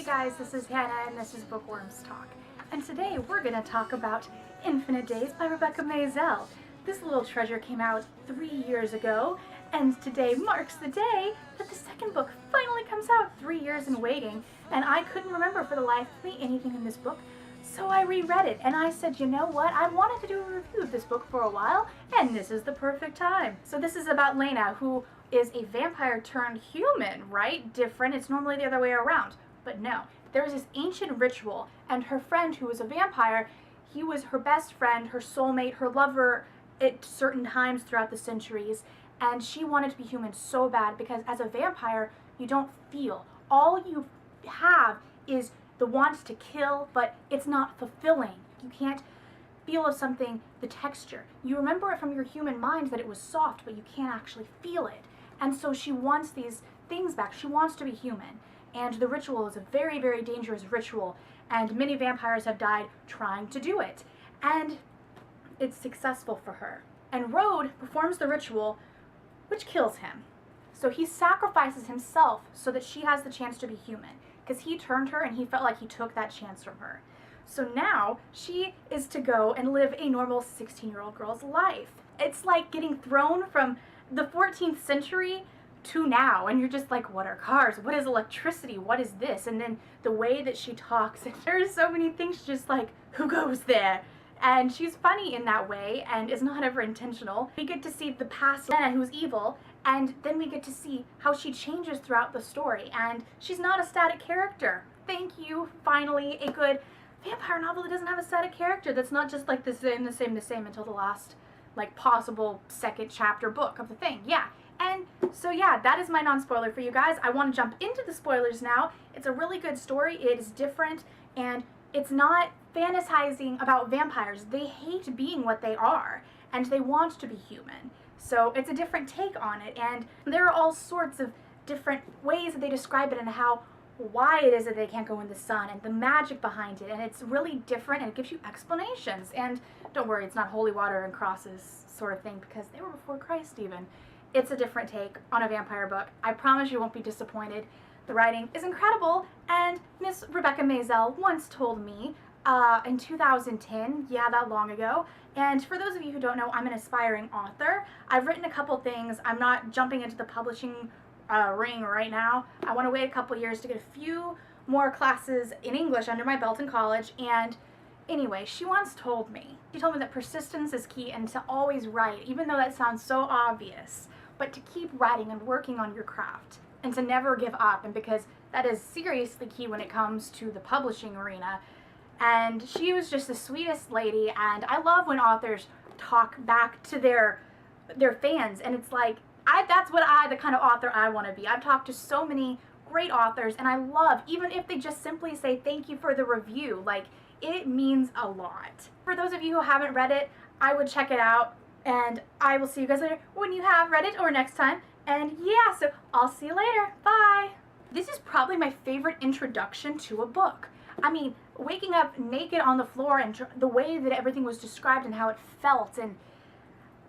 guys, this is Hannah and this is Bookworms Talk. And today we're going to talk about Infinite Days by Rebecca Maizel. This little treasure came out 3 years ago, and today marks the day that the second book finally comes out. 3 years in waiting, and I couldn't remember for the life of me anything in this book, so I reread it, and I said, you know what, I wanted to do a review of this book for a while, and this is the perfect time. So this is about Lena, who is a vampire turned human, right? Different, it's normally the other way around. But no, there was this ancient ritual, and her friend who was a vampire, he was her best friend, her soulmate, her lover at certain times throughout the centuries, and she wanted to be human so bad because as a vampire, you don't feel. All you have is the want to kill, but it's not fulfilling. You can't feel of something, the texture. You remember it from your human mind that it was soft, but you can't actually feel it. And so she wants these things back. She wants to be human. And the ritual is a very, very dangerous ritual, and many vampires have died trying to do it. And it's successful for her. And Rode performs the ritual, which kills him. So he sacrifices himself so that she has the chance to be human, because he turned her and he felt like he took that chance from her. So now she is to go and live a normal 16-year-old girl's life. It's like getting thrown from the 14th century to now, and you're just like, what are cars? What is electricity? What is this? And then the way that she talks, and there's so many things just like, who goes there? And she's funny in that way, and is not ever intentional. We get to see the past Lena, who's evil, and then we get to see how she changes throughout the story, and she's not a static character. Thank you, finally, a good vampire novel that doesn't have a static character, that's not just like the same until the last, like, possible second chapter book of the thing. Yeah. And so yeah, that is my non-spoiler for you guys. I want to jump into the spoilers now. It's a really good story. It is different, and it's not fantasizing about vampires. They hate being what they are, and they want to be human. So it's a different take on it, and there are all sorts of different ways that they describe it and why it is that they can't go in the sun and the magic behind it, and it's really different, and it gives you explanations. And don't worry, it's not holy water and crosses sort of thing, because they were before Christ even. It's a different take on a vampire book. I promise you won't be disappointed. The writing is incredible, and Miss Rebecca Maizel once told me in 2010, yeah, that long ago, and for those of you who don't know, I'm an aspiring author. I've written a couple things. I'm not jumping into the publishing ring right now. I want to wait a couple years to get a few more classes in English under my belt in college, and anyway, she once told me that persistence is key and to always write, even though that sounds so obvious, but to keep writing and working on your craft and to never give up, and because that is seriously key when it comes to the publishing arena. And she was just the sweetest lady, and I love when authors talk back to their fans, and it's like, that's the kind of author I want to be. I've talked to so many great authors, and I love, even if they just simply say thank you for the review, like, it means a lot. For those of you who haven't read it, I would check it out, and I will see you guys later when you have read it, or next time. And yeah, so I'll see you later. Bye! This is probably my favorite introduction to a book. I mean, waking up naked on the floor and the way that everything was described and how it felt and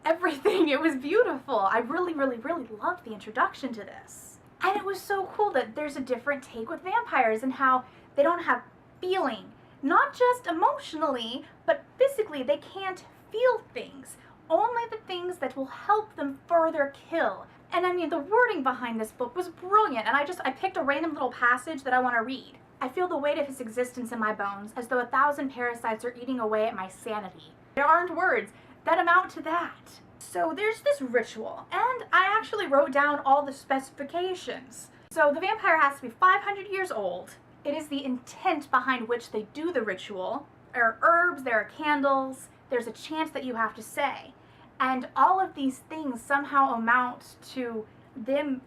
everything, it was beautiful. I really, really, really loved the introduction to this. And it was so cool that there's a different take with vampires and how they don't have feeling. Not just emotionally, but physically. They can't feel things. Only the things that will help them further kill. And I mean, the wording behind this book was brilliant, and I picked a random little passage that I want to read. I feel the weight of his existence in my bones, as though 1,000 parasites are eating away at my sanity. There aren't words that amount to that. So there's this ritual, and I actually wrote down all the specifications. So the vampire has to be 500 years old. It is the intent behind which they do the ritual. There are herbs, there are candles, there's a chant that you have to say. And all of these things somehow amount to them,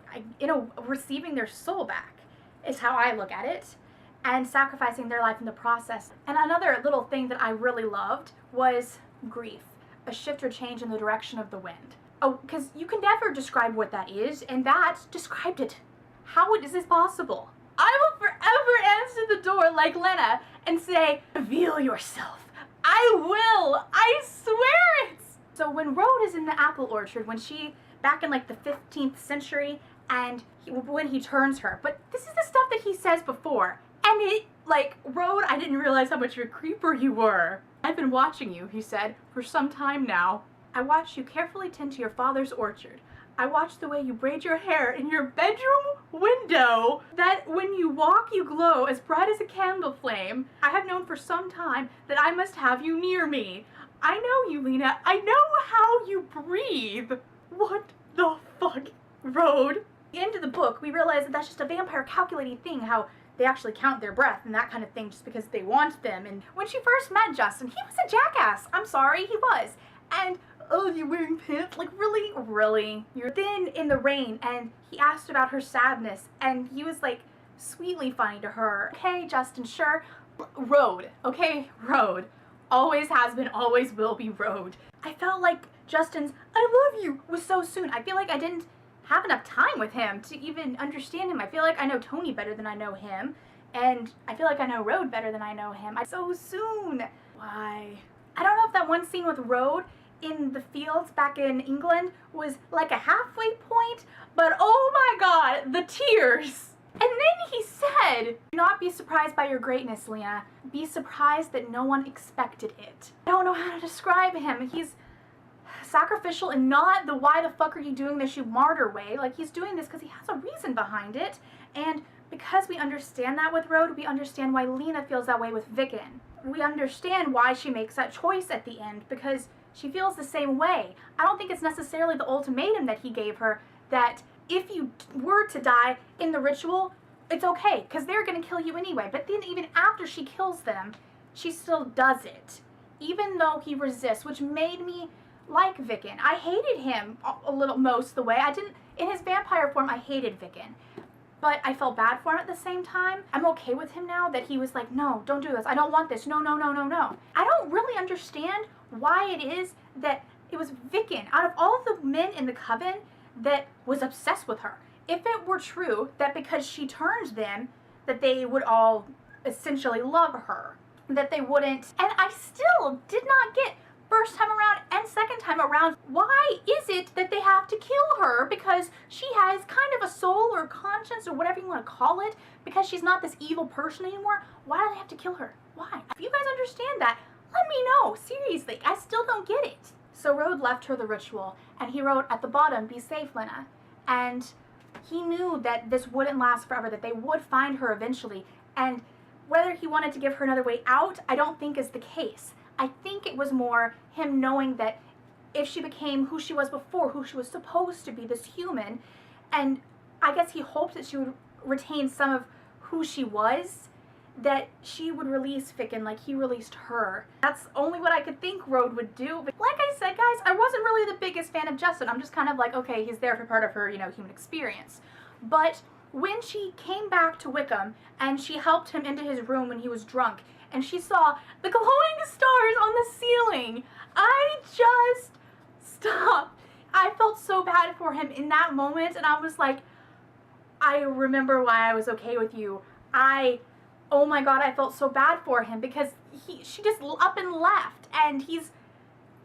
receiving their soul back, is how I look at it, and sacrificing their life in the process. And another little thing that I really loved was grief, a shift or change in the direction of the wind. Oh, because you can never describe what that is, and that described it. How is this possible? I will forever answer the door like Lena and say, reveal yourself. I will! I swear it! So when Rode is in the apple orchard, back in like the 15th century, and when he turns her, but this is the stuff that he says before, And it, like, Rode, I didn't realize how much of a creeper you were. I've been watching you, he said, for some time now. I watched you carefully tend to your father's orchard. I watched the way you braid your hair in your bedroom window, that when you walk you glow as bright as a candle flame. I have known for some time that I must have you near me. I know you, Lena. I know how you breathe. What the fuck, Rode? At the end of the book, we realize that that's just a vampire calculating thing, how they actually count their breath and that kind of thing just because they want them. And when she first met Justin, he was a jackass. I'm sorry, he was. And oh, you're wearing pants? Like, really? Really? You're thin in the rain, and he asked about her sadness, and he was, like, sweetly funny to her. Okay, Justin, sure. Rode. Okay, Rode. Always has been, always will be Rode. I felt like Justin's "I love you" was so soon. I feel like I didn't have enough time with him to even understand him. I feel like I know Tony better than I know him, and I feel like I know Rode better than I know him. So soon. Why? I don't know if that one scene with Rode in the fields back in England was like a halfway point, but oh my god, the tears. And then he said, "Do not be surprised by your greatness, Lena. Be surprised that no one expected it." I don't know how to describe him. He's sacrificial and not the "why the fuck are you doing this, you martyr" way. Like, he's doing this because he has a reason behind it, and because we understand that with Rode, we understand why Lena feels that way with Vickin. We understand why she makes that choice at the end, because she feels the same way. I don't think it's necessarily the ultimatum that he gave her, that if you were to die in the ritual, it's okay, because they're going to kill you anyway. But then even after she kills them, she still does it, even though he resists, which made me like Vickin. I hated him a little most of the way. I didn't, in his vampire form, I hated Vickin. But I felt bad for him at the same time. I'm okay with him now that he was like, "No, don't do this. I don't want this. No, no, no, no, no." I don't really understand why it is that it was Vickin, out of all of the men in the coven, that was obsessed with her. If it were true that because she turned them, that they would all essentially love her, that they wouldn't. And I still did not get, first time around and second time around, why is it that they have to kill her? Because she has kind of a soul or conscience or whatever you want to call it, because she's not this evil person anymore. Why do they have to kill her? Why? If you guys understand that, let me know. Seriously, I still don't get it. So Rode left her the ritual, and he wrote at the bottom, "Be safe, Lena." And he knew that this wouldn't last forever, that they would find her eventually. And whether he wanted to give her another way out, I don't think is the case. I think it was more him knowing that if she became who she was before, who she was supposed to be, this human, and I guess he hoped that she would retain some of who she was, that she would release Vickin like he released her. That's only what I could think Rode would do. But like I said, guys, I wasn't really the biggest fan of Justin. I'm just kind of like, okay, he's there for part of her, human experience. But when she came back to Wickham and she helped him into his room when he was drunk, and she saw the glowing stars on the ceiling, I just stopped. I felt so bad for him in that moment, and I was like, I remember why I was okay with you. Oh my god, I felt so bad for him, because she just up and left, and he's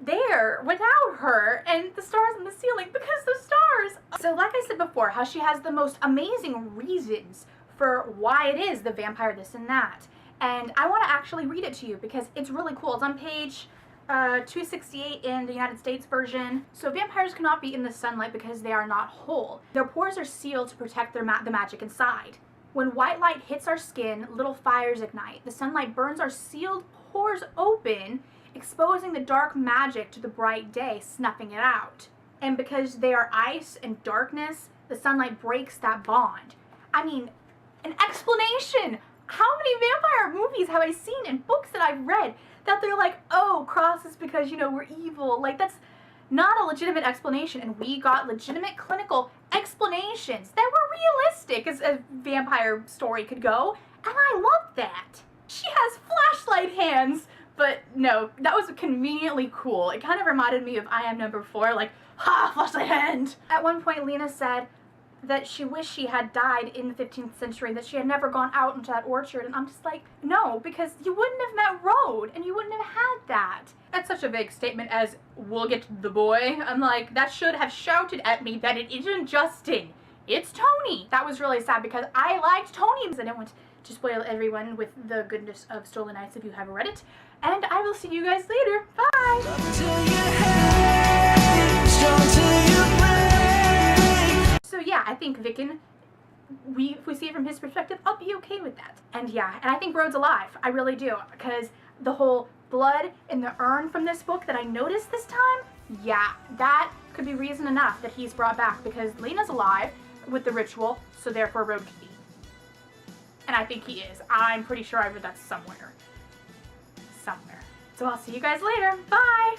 there without her, and the stars on the ceiling, because the stars. So like I said before, how she has the most amazing reasons for why it is the vampire this and that. And I want to actually read it to you because it's really cool. It's on page 268 in the United States version. So vampires cannot be in the sunlight because they are not whole. Their pores are sealed to protect the magic inside. When white light hits our skin, little fires ignite. The sunlight burns our sealed pores open, exposing the dark magic to the bright day, snuffing it out. And because they are ice and darkness, the sunlight breaks that bond. I mean, an explanation! How many vampire movies have I seen and books that I've read that they're like, "Oh, cross is because, we're evil." Like, that's not a legitimate explanation, and we got legitimate clinical explanations that were realistic as a vampire story could go, and I love that. She has flashlight hands, but no, that was conveniently cool. It kind of reminded me of I Am Number 4, like, ha, flashlight hand! At one point, Lena said that she wished she had died in the 15th century, that she had never gone out into that orchard, and I'm just like, no, because you wouldn't have met Rode, and you wouldn't have had that. That's such a vague statement as, "We'll get the boy." I'm like, that should have shouted at me that it isn't Justin. it's Tony. That was really sad because I liked Tony. I didn't want to spoil everyone with the goodness of Stolen Nights if you haven't read it. And I will see you guys later. Bye! So yeah, I think Vicken, if we see it from his perspective, I'll be okay with that. And yeah, and I think Rhode's alive. I really do. Because the whole blood in the urn from this book that I noticed this time, yeah, that could be reason enough that he's brought back, because Lena's alive with the ritual, so therefore Rhode could be. And I think he is. I'm pretty sure I read that somewhere. So I'll see you guys later. Bye!